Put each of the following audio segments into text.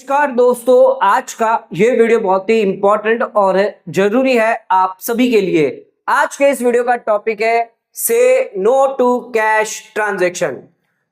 नमस्कार दोस्तों, आज का ये वीडियो बहुत ही इंपॉर्टेंट और जरूरी है आप सभी के लिए। आज के इस वीडियो का टॉपिक है से नो टू कैश ट्रांजैक्शन।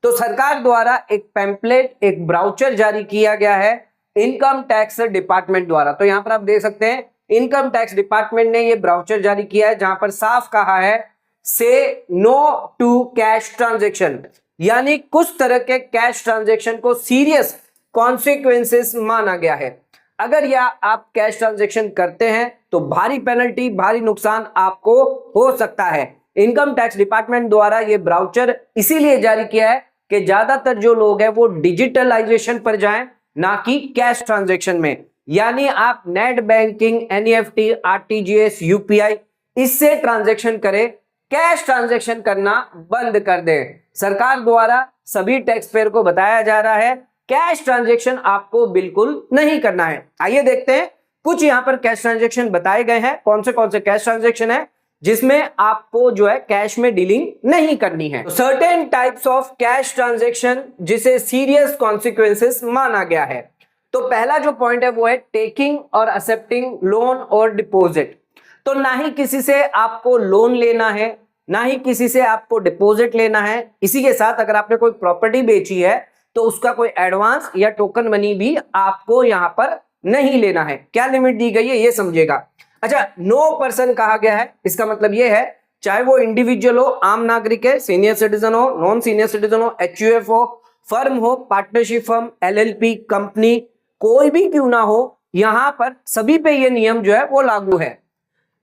तो सरकार द्वारा एक पैम्पलेट, एक ब्राउचर जारी किया गया है इनकम टैक्स डिपार्टमेंट द्वारा। तो यहां पर आप देख सकते हैं इनकम टैक्स डिपार्टमेंट ने ये ब्राउचर जारी किया है जहां पर साफ कहा है से नो टू कैश ट्रांजैक्शन, यानी कुछ तरह के कैश ट्रांजैक्शन को सीरियस कॉन्सिक्वेंसेस माना गया है। अगर या आप कैश ट्रांजैक्शन करते हैं तो भारी पेनल्टी, भारी नुकसान आपको हो सकता है। इनकम टैक्स डिपार्टमेंट द्वारा ये ब्राउचर इसीलिए जारी किया है कि ज्यादातर जो लोग हैं वो डिजिटलाइजेशन पर जाएं, ना कि कैश ट्रांजैक्शन में। यानी आप net banking, NEFT, RTGS, UPI इससे ट्रांजैक्शन करें, कैश ट्रांजैक्शन करना बंद कर दें। सरकार द्वारा सभी टैक्स पेयर को बताया जा रहा है कैश ट्रांजैक्शन आपको बिल्कुल नहीं करना है। आइए देखते हैं कुछ यहां पर कैश ट्रांजैक्शन बताए गए हैं, कौन से कैश ट्रांजैक्शन है जिसमें आपको जो है कैश में डीलिंग नहीं करनी है। Certain types of cash transaction जिसे सीरियस कॉन्सिक्वेंसेस माना गया है। तो पहला जो पॉइंट है वो है टेकिंग और एक्सेप्टिंग लोन और डिपॉजिट। तो ना ही किसी से आपको लोन लेना है, ना ही किसी से आपको डिपॉजिट लेना है। इसी के साथ अगर आपने कोई प्रॉपर्टी बेची है तो उसका कोई एडवांस या टोकन मनी भी आपको यहां पर नहीं लेना है। क्या लिमिट दी गई है ये समझिएगा। अच्छा, नो पर्सन कहा गया है, इसका मतलब ये है चाहे वो इंडिविजुअल हो, आम नागरिक है, सीनियर सिटीजन हो, नॉन सीनियर सिटीजन हो, एचयूएफ हो, फर्म हो, पार्टनरशिप फर्म, एलएलपी, कंपनी, कोई भी क्यों ना हो, यहां पर सभी पे ये नियम जो है वो लागू है।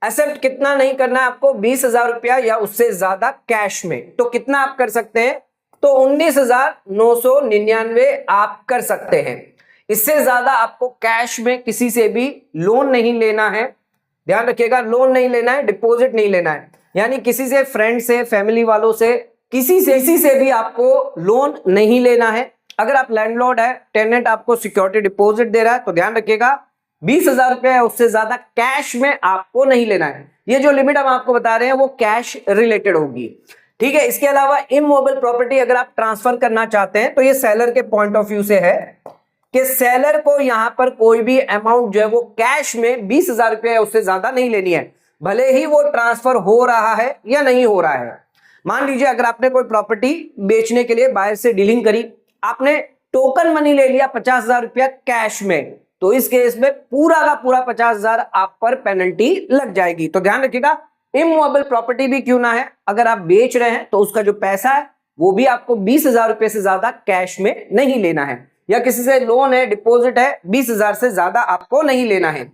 एक्सेप्ट कितना नहीं करना है आपको, 20,000 रुपया या उससे ज्यादा कैश में। तो कितना आप कर सकते हैं, तो 19,999 आप कर सकते हैं। इससे ज्यादा आपको कैश में किसी से भी लोन नहीं लेना है। ध्यान रखिएगा, लोन नहीं लेना है, डिपॉजिट नहीं लेना है। यानी किसी से, फ्रेंड से, फैमिली वालों से, किसी से भी आपको लोन नहीं लेना है। अगर आप लैंडलॉर्ड है, टेनेंट आपको सिक्योरिटी डिपॉजिट दे रहा है तो ध्यान रखिएगा 20,000 रुपया है उससे ज्यादा कैश में आपको नहीं लेना है। ये जो लिमिट हम आपको बता रहे हैं वो कैश रिलेटेड होगी, ठीक है। इसके अलावा इमूवेबल प्रॉपर्टी अगर आप ट्रांसफर करना चाहते हैं तो ये सेलर के पॉइंट ऑफ व्यू से है कि सेलर को यहां पर कोई भी अमाउंट जो है वो कैश में 20,000 रुपया या उससे ज्यादा नहीं लेनी है, भले ही वो ट्रांसफर हो रहा है या नहीं हो रहा है। मान लीजिए अगर आपने कोई प्रॉपर्टी बेचने के लिए बायर से डीलिंग करी, आपने टोकन मनी ले लिया 50,000 रुपया कैश में, तो इस केस में पूरा का पूरा 50,000 आप पर पेनल्टी लग जाएगी। तो ध्यान रखिएगा, इमूवेबल प्रॉपर्टी भी क्यों ना है, अगर आप बेच रहे हैं तो उसका जो पैसा है वो भी आपको 20,000 रुपए से ज्यादा कैश में नहीं लेना है, या किसी से लोन है, डिपॉजिट है, 20,000 से ज्यादा आपको नहीं लेना है।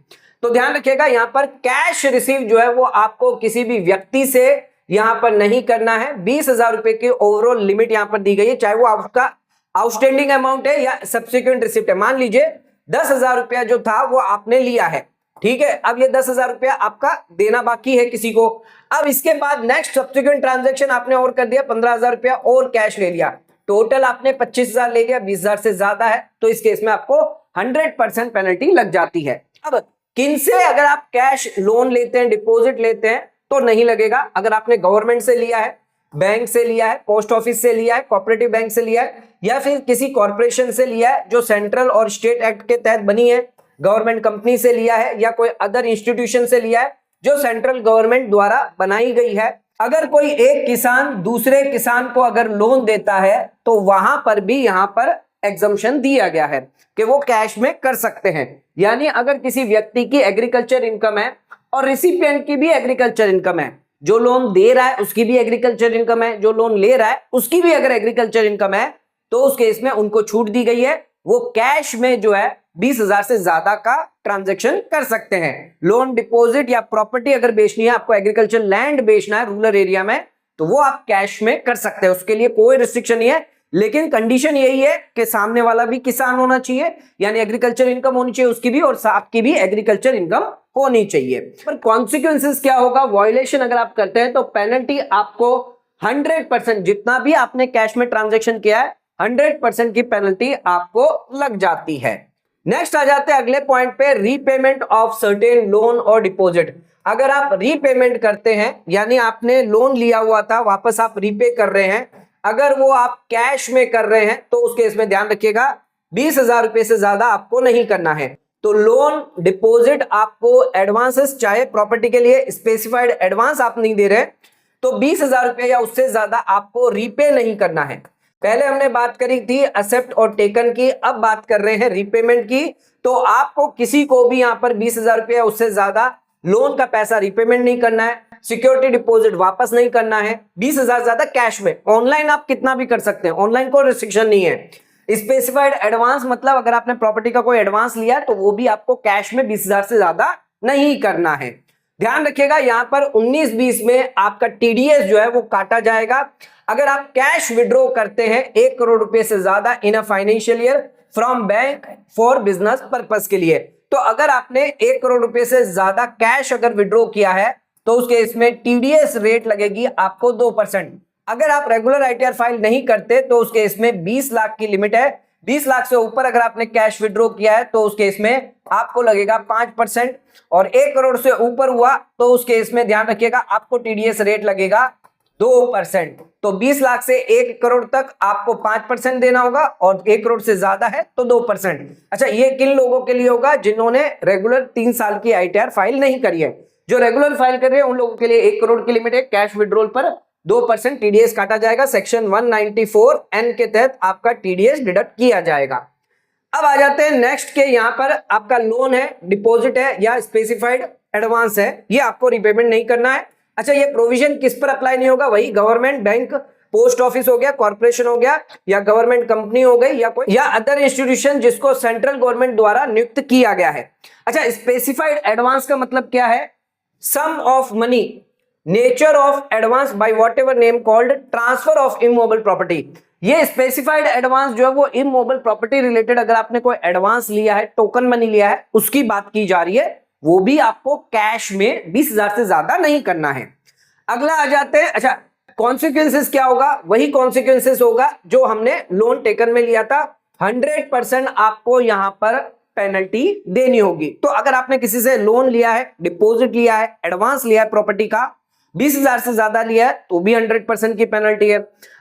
तो ध्यान रखिएगा यहां पर कैश रिसीव जो है वो आपको किसी भी व्यक्ति से यहां पर नहीं करना है। 20,000 रुपए की ओवरऑल लिमिट यहां पर दी गई है, चाहे वो आपका आउटस्टैंडिंग अमाउंट है या सब्सिक्वेंट रिसिप्ट है। मान लीजिए 10,000 रुपया जो था वो आपने लिया है, ठीक है। अब ये 10,000 रुपया आपका देना बाकी है किसी को। अब इसके बाद नेक्स्ट सब्सिक्वेंट ट्रांजैक्शन आपने और कर दिया, 15,000 रुपया और कैश ले लिया, टोटल आपने 25,000 ले लिया, 20,000 से ज्यादा है तो इस केस में आपको 100% पेनल्टी लग जाती है। अब किनसे अगर आप कैश लोन लेते हैं, डिपॉजिट लेते हैं तो नहीं लगेगा। अगर आपने गवर्नमेंट से लिया है, बैंक से लिया है, पोस्ट ऑफिस से लिया है, कोऑपरेटिव बैंक से लिया है, या फिर किसी कॉर्पोरेशन से लिया है जो सेंट्रल और स्टेट एक्ट के तहत बनी है, गवर्नमेंट कंपनी से लिया है, या कोई अदर इंस्टीट्यूशन से लिया है जो सेंट्रल गवर्नमेंट द्वारा बनाई गई है। अगर कोई एक किसान दूसरे किसान को अगर लोन देता है तो वहां पर भी यहां पर एग्जम्पशन दिया गया है कि वो कैश में कर सकते हैं। यानी अगर किसी व्यक्ति की एग्रीकल्चर इनकम है और रिसिपिएंट की भी एग्रीकल्चर इनकम है, जो लोन दे रहा है उसकी भी एग्रीकल्चर इनकम है, जो लोन ले रहा है उसकी भी अगर एग्रीकल्चर इनकम है, तो उस केस में उनको छूट दी गई है, वो कैश में जो है 20,000 से ज्यादा का ट्रांजैक्शन कर सकते हैं। लोन, डिपॉजिट या प्रॉपर्टी अगर बेचनी है, आपको एग्रीकल्चर लैंड बेचना है रूरल एरिया में, तो वो आप कैश में कर सकते हैं, उसके लिए कोई रिस्ट्रिक्शन नहीं है। लेकिन कंडीशन यही है कि सामने वाला भी किसान होना चाहिए, यानी एग्रीकल्चर इनकम होनी चाहिए उसकी भी, और आपकी भी एग्रीकल्चर इनकम होनी चाहिए। पर कॉन्सिक्वेंसेस क्या होगा, वायलेशन अगर आप करते हैं तो पेनल्टी आपको 100%, जितना भी आपने कैश में ट्रांजैक्शन किया है 100% की पेनल्टी आपको लग जाती है। नेक्स्ट आ जाते हैं अगले पॉइंट पे, रीपेमेंट ऑफ सर्टेन लोन और डिपॉजिट। अगर आप रीपेमेंट करते हैं, यानी आपने लोन लिया हुआ था वापस आप रीपे कर रहे हैं, अगर वो आप कैश में कर रहे हैं तो उस केस में ध्यान रखिएगा 20,000 रुपए से ज्यादा आपको नहीं करना है। तो लोन डिपॉजिट आपको एडवांसेस, चाहे प्रॉपर्टी के लिए स्पेसिफाइड एडवांस आप नहीं दे रहे तो 20,000 रुपए या उससे ज्यादा आपको रीपे नहीं करना है। पहले हमने बात करी थी एक्सेप्ट और टेकन की, अब बात कर रहे हैं रीपेमेंट की। तो आपको किसी को भी यहां पर 20,000 रुपए या उससे ज्यादा लोन का पैसा रीपेमेंट नहीं करना है, सिक्योरिटी डिपॉजिट वापस नहीं करना है। 20,000 ज्यादा कैश में, ऑनलाइन आप कितना भी कर सकते हैं, ऑनलाइन कोई रिस्ट्रिक्शन नहीं है। स्पेसिफाइड एडवांस मतलब अगर आपने प्रॉपर्टी का कोई एडवांस लिया तो वो भी आपको कैश में 20,000 से ज्यादा नहीं करना है। ध्यान रखिएगा यहां पर 19-20 में आपका टीडीएस जो है वो काटा जाएगा। अगर आप कैश विड्रॉ करते हैं 1 करोड़ रुपए से ज्यादा in a financial year from bank for business purpose के लिए, तो अगर आपने 1 करोड़ रुपए से ज्यादा कैश अगर विड्रॉ किया है तो उसके इसमें टीडीएस रेट लगेगी आपको 2%। अगर आप रेगुलर आईटीआर फाइल नहीं करते तो उसके इसमें 20 लाख की लिमिट है। 20 लाख से ऊपर अगर आपने कैश विड्रॉ किया है तो उसके इसमें आपको लगेगा 5%, और 1 करोड़ से ऊपर हुआ तो उसके इसमें ध्यान रखिएगा आपको टीडीएस रेट लगेगा 2%। तो 20 लाख से 1 करोड़ तक आपको 5% देना होगा, और 1 करोड़ से ज्यादा है तो 2%। अच्छा, ये किन लोगों के लिए होगा? जिन्होंने रेगुलर 3 साल की आईटीआर फाइल नहीं करी है। जो रेगुलर फाइल कर रहे हैं उन लोगों के लिए 1 करोड़ की लिमिट है, कैश विड्रॉल पर 2% टीडीएस काटा जाएगा। सेक्शन 194(n) के तहत आपका टीडीएस डिडक्ट किया जाएगा। अब आ जाते हैं नेक्स्ट के, यहां पर आपका लोन है, डिपॉजिट है या स्पेसिफाइड एडवांस है, ये आपको रिपेमेंट नहीं करना है। अच्छा, ये प्रोविजन किस पर अप्लाई नहीं होगा? वही गवर्नमेंट, बैंक, पोस्ट ऑफिस हो गया, कॉर्पोरेशन हो गया, या गवर्नमेंट कंपनी हो गई, या कोई या अदर इंस्टीट्यूशन जिसको सेंट्रल गवर्नमेंट द्वारा नियुक्त किया गया है। अच्छा, स्पेसिफाइड एडवांस का मतलब क्या है? Sum of money, nature of advance by whatever name called transfer of immovable property. ये स्पेसिफाइड एडवांस जो है वो इमूवेबल प्रॉपर्टी रिलेटेड अगर आपने कोई एडवांस लिया है, टोकन मनी लिया है, उसकी बात की जा रही है। वो भी आपको कैश में 20,000 से ज्यादा नहीं करना है। अगला आ जाते हैं, अच्छा कॉन्सिक्वेंसेस क्या होगा? वही कॉन्सिक्वेंसेस होगा जो हमने लोन टेकन में लिया था। 100% आपको यहां पर पेनल्टी देनी होगी। तो अगर आपने किसी से लोन लिया है, डिपॉजिट लिया है, एडवांस लिया है प्रॉपर्टी का, 20,000 से ज्यादा लिया है तो भी 100% की पेनल्टी है।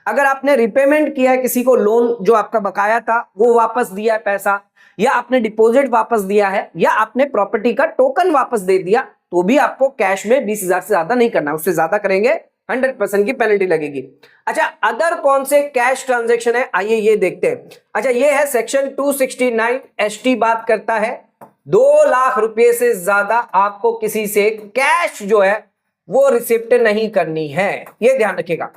अगर आपने रिपेमेंट किया है किसी को, लोन जो आपका बकाया था वो वापस दिया है पैसा, या आपने डिपॉजिट वापस दिया है, या आपने प्रॉपर्टी का टोकन वापस दे दिया, तो भी आपको कैश में 20,000 से ज्यादा नहीं करना। उससे ज्यादा करेंगे 100% की पेनल्टी लगेगी। अच्छा, अदर कौन से कैश ट्रांजैक्शन है, आइए ये देखते हैं। अच्छा, ये है सेक्शन 269 ST बात करता है 2 लाख रुपए से ज्यादा आपको किसी से कैश जो है वो रिसिप्ट नहीं करनी है। ये ध्यान रखिएगा,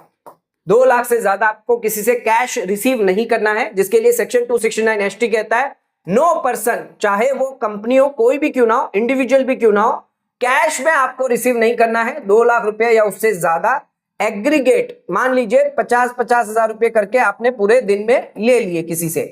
2 लाख से ज्यादा आपको किसी से कैश रिसीव नहीं करना है, जिसके लिए सेक्शन 269 ST कहता है नो पर्सन, चाहे वो कंपनी हो, कोई भी क्यों ना हो, इंडिविजुअल भी क्यों ना हो, कैश में आपको रिसीव नहीं करना है 2 लाख रुपए या उससे ज्यादा। एग्रीगेट, मान लीजिए 50-50 हजार रुपए करके आपने पूरे दिन में ले लिए किसी से,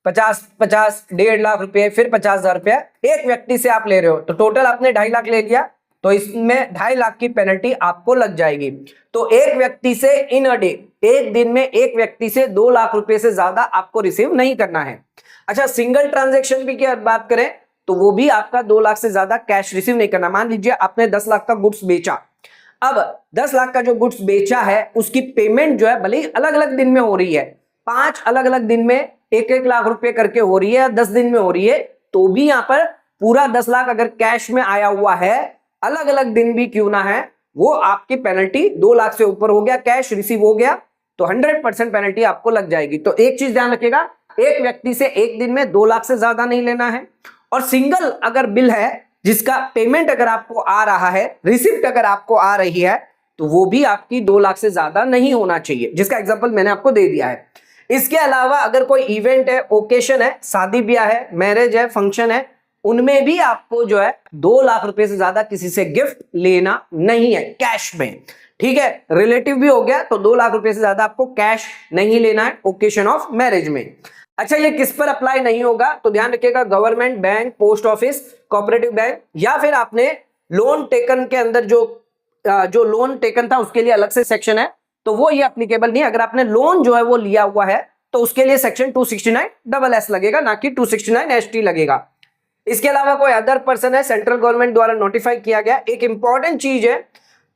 50-50, 1.5 लाख रुपए, फिर 50,000 रुपया एक व्यक्ति से आप ले रहे हो, तो टोटल आपने 2.5 लाख ले लिया, तो इसमें 2.5 लाख की पेनल्टी आपको लग जाएगी। तो एक व्यक्ति से इन अ डे, एक दिन में एक व्यक्ति से 2 लाख रुपए से ज्यादा आपको रिसीव नहीं करना है। अच्छा, सिंगल ट्रांजैक्शन भी की बात करें तो वो भी आपका 2 लाख से ज्यादा कैश रिसीव नहीं करना। मान लीजिए आपने 10 लाख का गुड्स बेचा, अब 10 लाख का जो गुड्स बेचा है उसकी पेमेंट जो है भले ही अलग अलग दिन में हो रही है, 5 अलग अलग दिन में 1-1 लाख रुपए करके हो रही है, 10 दिन में हो रही है, तो भी यहां पर पूरा 10 लाख अगर कैश में आया हुआ है, अलग अलग दिन भी क्यों ना है, वो आपकी पेनल्टी 2 लाख से ऊपर हो गया, कैश रिसीव हो गया, तो 100% पेनल्टी आपको लग जाएगी। तो एक चीज ध्यान रखिएगा, एक व्यक्ति से एक दिन में 2 लाख से ज्यादा नहीं लेना है। और सिंगल अगर बिल है जिसका पेमेंट अगर आपको आ रहा है, रिसिप्ट अगर आपको आ रही है, तो वो भी आपकी 2 लाख से ज्यादा नहीं होना चाहिए, जिसका एग्जांपल मैंने आपको दे दिया है। इसके अलावा अगर कोई इवेंट है, ओकेशन है, शादी ब्याह है, मैरिज है, फंक्शन है, उनमें भी आपको जो है 2 लाख रुपए से ज्यादा किसी से गिफ्ट लेना नहीं है कैश में। ठीक है, रिलेटिव भी हो गया तो 2 लाख रुपए से ज्यादा आपको कैश नहीं लेना है ओकेशन ऑफ मैरिज में। अच्छा, ये किस पर अप्लाई नहीं होगा? तो ध्यान रखिएगा, government, bank, post office, cooperative bank, या फिर आपने लोन टेकन के अंदर जो लोन टेकन था उसके लिए अलग से सेक्शन है, तो वो ये एप्लीकेबल नहीं। अगर आपने लोन जो है वो लिया हुआ है तो उसके लिए सेक्शन 269 लगेगा, ना कि 269 ST लगेगा। इसके अलावा कोई अदर पर्सन है, सेंट्रल गवर्नमेंट द्वारा नोटिफाई किया गया। एक इंपॉर्टेंट चीज है,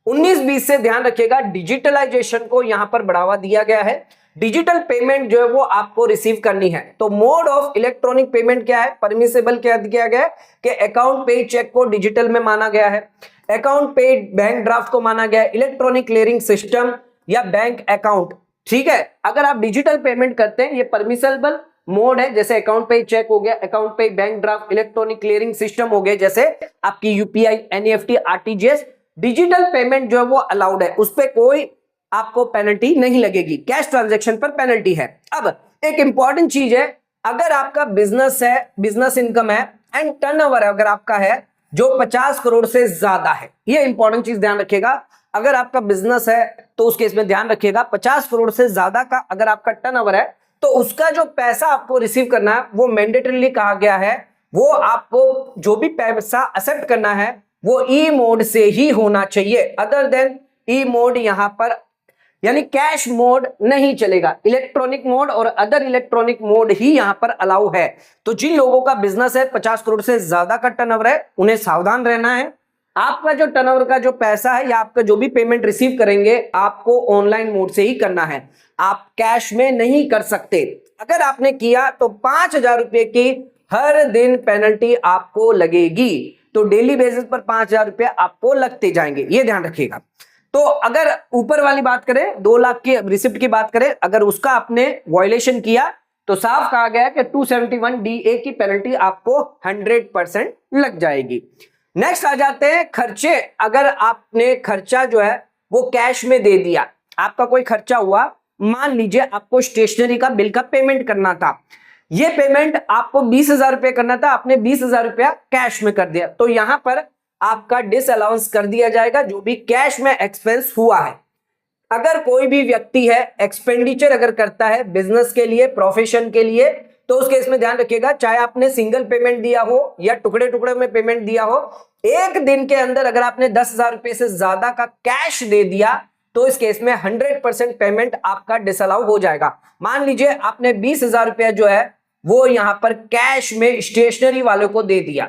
19-20 से ध्यान रखिएगा, डिजिटलाइजेशन को यहां पर बढ़ावा दिया गया है। डिजिटल पेमेंट जो है वो आपको रिसीव करनी है। तो मोड ऑफ इलेक्ट्रॉनिक पेमेंट क्या है, परमिसेबल क्या किया गया है कि अकाउंट पे चेक को डिजिटल में माना गया है, अकाउंट पे बैंक ड्राफ्ट को माना गया है, इलेक्ट्रॉनिक क्लियरिंग सिस्टम या बैंक अकाउंट। ठीक है, अगर आप डिजिटल पेमेंट करते हैं ये परमिसेबल मोड है, जैसे अकाउंट पे चेक हो गया, अकाउंट पे bank draft, electronic clearing system हो गए जैसे आपकी UPI, NEFT, RTGS. Digital payment जो है वो अलाउड है, उस पर कोई आपको पेनल्टी नहीं लगेगी, कैश ट्रांजैक्शन पर पेनल्टी है। अब एक इंपॉर्टेंट चीज है, अगर आपका बिजनेस है, बिजनेस इनकम है एंड टर्नओवर अगर आपका है जो 50 करोड़ से ज्यादा है, ये इंपॉर्टेंट चीज ध्यान रखिएगा। अगर आपका बिजनेस है तो उस केस में ध्यान रखिएगा 50 करोड़ से ज्यादा का अगर आपका टर्नओवर है तो उसका जो पैसा आपको रिसीव करना है वो मैंडेटरीली कहा गया है, वो आपको जो भी पैसा एक्सेप्ट करना है वो ई मोड से ही होना चाहिए, अदर देन ई मोड यहां पर यानी कैश मोड नहीं चलेगा। इलेक्ट्रॉनिक मोड और अदर इलेक्ट्रॉनिक मोड ही यहां पर अलाउ है। तो जिन लोगों का बिजनेस है 50 करोड़ से ज्यादा का टर्नओवर है उन्हें सावधान रहना है। आपका जो टर्नओवर का जो पैसा है या आपका जो भी पेमेंट रिसीव करेंगे आपको ऑनलाइन मोड से ही करना है, आप कैश में नहीं कर सकते। अगर आपने किया तो 5,000 रुपए की हर दिन पेनल्टी आपको लगेगी। तो डेली बेसिस पर 5,000 रुपए आपको लगते जाएंगे, ये ध्यान रखिएगा। तो अगर ऊपर वाली बात करें 2 लाख की रिसिप्ट की बात करें, अगर उसका आपने वायलेशन किया तो साफ कहा गया कि 271 DA की पेनल्टी आपको 100% लग जाएगी। नेक्स्ट आ जाते हैं खर्चे। अगर आपने खर्चा जो है वो कैश में दे दिया, आपका कोई खर्चा हुआ, मान लीजिए आपको स्टेशनरी का बिल का पेमेंट करना था, ये पेमेंट आपको 20,000 रुपए करना था, आपने 20,000 रुपया कैश में कर दिया, तो यहां पर आपका डिसअलाउंस कर दिया जाएगा जो भी कैश में एक्सपेंस हुआ है। अगर कोई भी व्यक्ति है एक्सपेंडिचर अगर करता है बिजनेस के लिए, प्रोफेशन के लिए, तो उस केस में ध्यान रखिएगा चाहे आपने सिंगल पेमेंट दिया हो या टुकड़े टुकड़े में पेमेंट दिया हो, एक दिन के अंदर अगर आपने 10,000 रुपए से ज्यादा का कैश दे दिया तो इस केस में 100% पेमेंट आपका डिसअलाउ हो जाएगा। मान लीजिए आपने 20,000 रुपया जो है वो यहां पर कैश में स्टेशनरी वालों को दे दिया,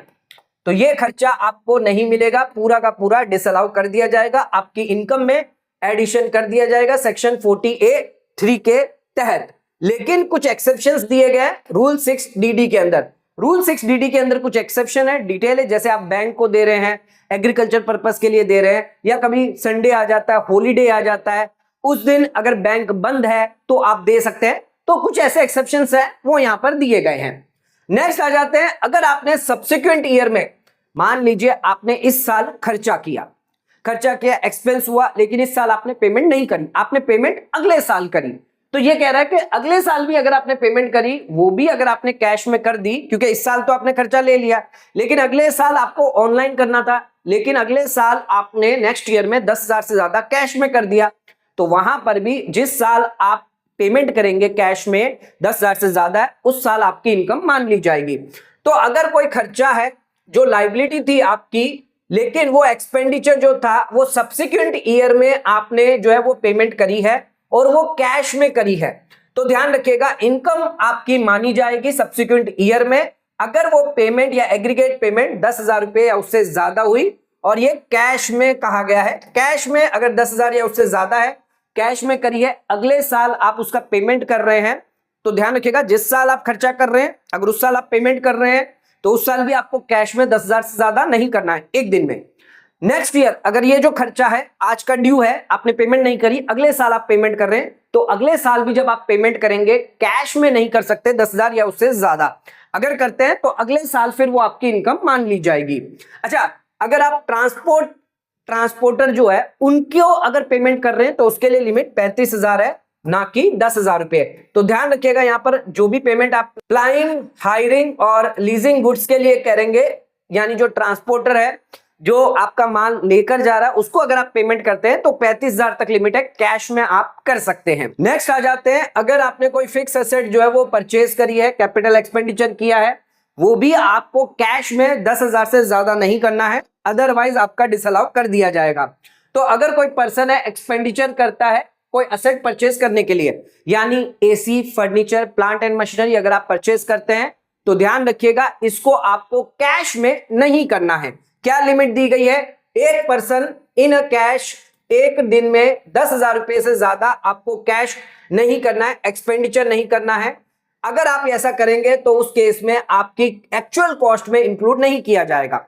तो ये खर्चा आपको नहीं मिलेगा, पूरा का पूरा डिसअलाउ कर दिया जाएगा, आपकी इनकम में एडिशन कर दिया जाएगा सेक्शन 40A(3) के तहत। लेकिन कुछ एक्सेप्शंस दिए गए रूल 6DD के अंदर। रूल 6DD के अंदर कुछ एक्सेप्शन है, डिटेल है, जैसे आप बैंक को दे रहे हैं, एग्रीकल्चर पर्पस के लिए दे रहे हैं, या कभी संडे आ जाता है, हॉलीडे आ जाता है, उस दिन अगर बैंक बंद है तो आप दे सकते हैं। तो कुछ ऐसे एक्सेप्शंस है वो यहां पर दिए गए हैं। नेक्स्ट आ जाते हैं, अगर आपने सब्सिक्वेंट ईयर में, मान लीजिए आपने इस साल खर्चा किया, एक्सपेंस हुआ, लेकिन इस साल आपने पेमेंट नहीं करी, आपने पेमेंट अगले साल करी, तो ये कह रहा है कि अगले साल भी अगर आपने पेमेंट करी, वो भी अगर आपने कैश में कर दी, क्योंकि इस साल तो आपने खर्चा ले लिया, लेकिन अगले साल आपको ऑनलाइन करना था, लेकिन अगले साल आपने नेक्स्ट ईयर में 10,000 से ज्यादा कैश में कर दिया, तो वहां पर भी जिस साल आप पेमेंट करेंगे कैश में 10,000 से ज्यादा है, उस साल आपकी इनकम मान ली जाएगी। तो अगर कोई खर्चा है जो लायबिलिटी थी आपकी, लेकिन वो एक्सपेंडिचर जो था वो सब्सिक्वेंट ईयर में आपने जो है वो पेमेंट करी है और वो कैश में करी है, तो ध्यान रखिएगा इनकम आपकी मानी जाएगी सब्सिक्वेंट ईयर में, अगर वो पेमेंट या एग्रीगेट पेमेंट 10,000 रुपए या उससे ज्यादा हुई, और ये कैश में कहा गया है, कैश में अगर 10,000 या उससे ज्यादा है, कैश में करी है, अगले साल आप उसका पेमेंट कर रहे हैं, तो ध्यान रखिएगा जिस साल आप खर्चा कर रहे हैं अगर उस साल आप पेमेंट कर रहे हैं तो उस साल भी आपको कैश में 10,000 से ज्यादा नहीं करना है एक दिन में। नेक्स्ट ईयर अगर ये जो खर्चा है आज का ड्यू है, आपने पेमेंट नहीं करी, अगले साल आप पेमेंट कर रहे हैं, तो अगले साल भी जब आप पेमेंट करेंगे कैश में नहीं कर सकते 10,000 या उससे ज्यादा, अगर करते हैं तो अगले साल फिर वो आपकी इनकम मान ली जाएगी। अच्छा, अगर आप ट्रांसपोर्टर जो है उनको अगर पेमेंट कर रहे हैं तो उसके लिए लिमिट 35,000 है, ना कि 10,000 रुपए। तो ध्यान रखिएगा यहां पर जो भी पेमेंट आप फ्लाइंग, हायरिंग और लीजिंग गुड्स के लिए करेंगे, यानी जो ट्रांसपोर्टर है जो आपका माल लेकर जा रहा है उसको अगर आप पेमेंट करते हैं तो 35,000 तक लिमिट है, कैश में आप कर सकते हैं। नेक्स्ट आ जाते हैं, अगर आपने कोई फिक्स एसेट जो है वो परचेज करी है, कैपिटल एक्सपेंडिचर किया है, वो भी आपको कैश में 10,000 से ज्यादा नहीं करना है, अदरवाइज आपका डिसअलाउ कर दिया जाएगा। तो अगर कोई पर्सन है एक्सपेंडिचर करता है कोई असेट परचेज करने के लिए, यानी AC, furniture, plant and machinery अगर आप परचेज करते हैं तो ध्यान रखिएगा इसको आपको कैश में नहीं करना है। क्या लिमिट दी गई है? एक पर्सन इन अ कैश एक दिन में 10,000 रुपए से ज्यादा आपको कैश नहीं करना है, एक्सपेंडिचर नहीं करना है। अगर आप ऐसा करेंगे तो उस केस में आपकी एक्चुअल कॉस्ट में इंक्लूड नहीं किया जाएगा,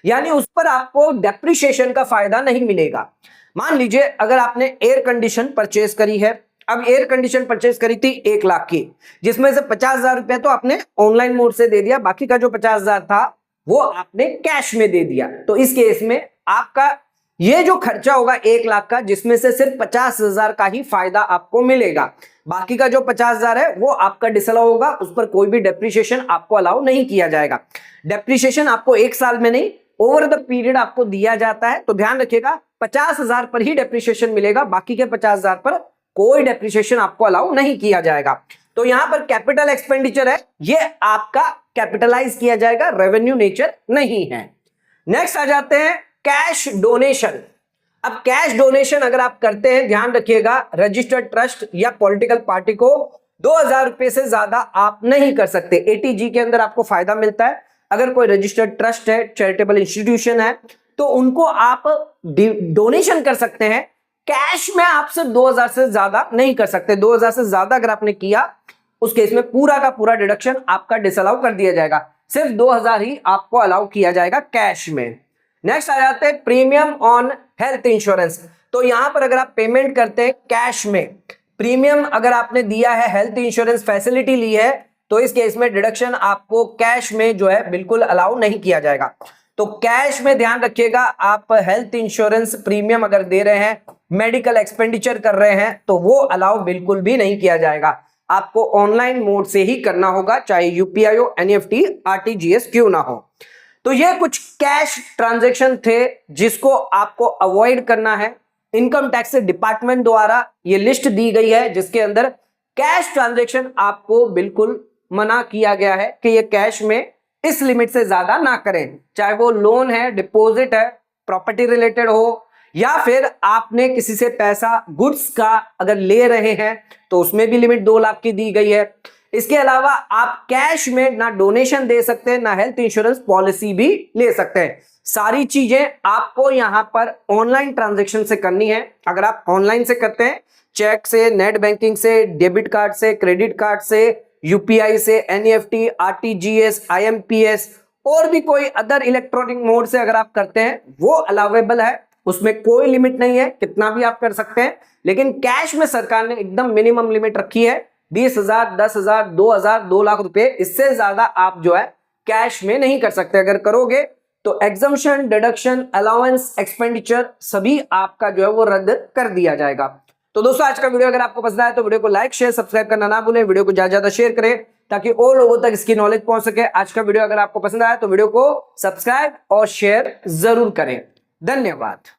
यानी उस पर आपको डेप्रिसिएशन का फायदा नहीं मिलेगा। मान लीजिए अगर आपने एयर कंडीशन परचेज करी है, अब एयर कंडीशन परचेज करी थी 1 लाख की, जिसमें से 50,000 रुपए तो आपने ऑनलाइन मोड से दे दिया, बाकी का जो 50,000 था वो आपने कैश में दे दिया। तो इस केस में आपका ये जो खर्चा होगा 1 लाख का, जिसमें से सिर्फ 50,000 का ही फायदा आपको मिलेगा, बाकी का जो 50,000 है वो आपका डिसअलाउ होगा, उस पर कोई भी डेप्रिसिएशन आपको अलाउ नहीं किया जाएगा। डेप्रिसिएशन आपको 1 साल में नहीं, ओवर द पीरियड आपको दिया जाता है। तो ध्यान रखिएगा 50,000 पर ही डेप्रिसिएशन मिलेगा, बाकी के 50,000 पर कोई डेप्रिसिएशन आपको अलाउ नहीं किया जाएगा। तो यहां पर कैपिटल एक्सपेंडिचर है, ये आपका कैपिटलाइज किया जाएगा, रेवेन्यू नेचर नहीं है। नेक्स्ट आ जाते हैं कैश डोनेशन। अब कैश डोनेशन अगर आप करते हैं, ध्यान रखिएगा रजिस्टर्ड ट्रस्ट या पॉलिटिकल पार्टी को 2,000 रुपए से ज्यादा आप नहीं कर सकते। ATG के अंदर आपको फायदा मिलता है, अगर कोई रजिस्टर्ड ट्रस्ट है, चैरिटेबल इंस्टीट्यूशन है, तो उनको आप डोनेशन कर सकते हैं। कैश में आप सिर्फ 2,000 से ज्यादा नहीं कर सकते। 2,000 से ज्यादा अगर आपने किया, उस केस में पूरा का पूरा डिडक्शन आपका डिसअलाउ कर दिया जाएगा, सिर्फ 2,000 ही आपको अलाउ किया जाएगा कैश में। नेक्स्ट आ जाते हैं प्रीमियम ऑन हेल्थ इंश्योरेंस। तो यहां पर अगर आप पेमेंट करते हैं कैश में, प्रीमियम अगर आपने दिया है, हेल्थ इंश्योरेंस फैसिलिटी ली है, तो इस केस में डिडक्शन आपको कैश में जो है बिल्कुल अलाउ नहीं किया जाएगा। तो कैश में ध्यान रखिएगा, आप हेल्थ इंश्योरेंस प्रीमियम अगर दे रहे हैं, मेडिकल एक्सपेंडिचर कर रहे हैं, तो वो अलाउ बिल्कुल भी नहीं किया जाएगा। आपको ऑनलाइन मोड से ही करना होगा, चाहे UPI हो, NEFT, RTGS क्यों ना हो। तो ये कुछ कैश ट्रांजैक्शन थे जिसको आपको अवॉइड करना है। इनकम टैक्स डिपार्टमेंट द्वारा ये लिस्ट दी गई है, जिसके अंदर कैश ट्रांजैक्शन आपको बिल्कुल मना किया गया है कि ये कैश में इस लिमिट से ज्यादा ना करें, चाहे वो लोन है, डिपॉजिट है, प्रॉपर्टी रिलेटेड हो, या फिर आपने किसी से पैसा गुड्स का अगर ले रहे हैं तो उसमें भी लिमिट 2 लाख की दी गई है। इसके अलावा आप कैश में ना डोनेशन दे सकते हैं, ना हेल्थ इंश्योरेंस पॉलिसी भी ले सकते हैं। सारी चीजें आपको यहां पर ऑनलाइन ट्रांजैक्शन से करनी है। अगर आप ऑनलाइन से करते हैं, चेक से, नेट बैंकिंग से, डेबिट कार्ड से, क्रेडिट कार्ड से, UPI से, NEFT, RTGS, IMPS और भी कोई अदर इलेक्ट्रॉनिक मोड से अगर आप करते हैं, वो अलाउेबल है, उसमें कोई लिमिट नहीं है, कितना भी आप कर सकते हैं। लेकिन कैश में सरकार ने एकदम मिनिमम लिमिट रखी है, 20,000, 10,000, 2,000, 2 लाख रुपए, इससे ज्यादा आप जो है कैश में नहीं कर सकते। अगर करोगे तो एग्जम्पशन, डिडक्शन, अलाउंस, एक्सपेंडिचर सभी आपका जो है वो रद्द कर दिया जाएगा। तो दोस्तों आज का वीडियो अगर आपको पसंद आया तो वीडियो को लाइक, शेयर, सब्सक्राइब करना ना भूलें। वीडियो को ज्यादा शेयर करें ताकि और लोगों तक इसकी नॉलेज पहुंच सके। आज का वीडियो अगर आपको पसंद आया तो वीडियो को सब्सक्राइब और शेयर जरूर करें। धन्यवाद।